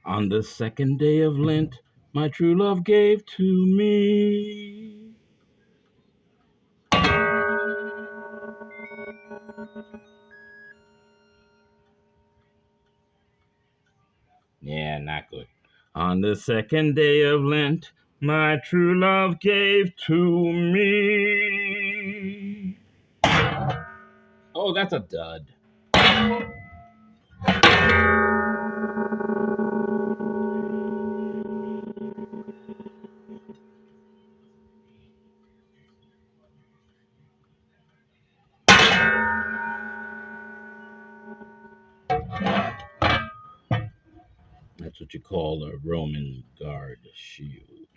On the second day of Lent, my true love gave to me. Yeah, not good. On the second day of Lent, my true love gave to me. Oh, that's a dud. That's what you call a Roman guard shield.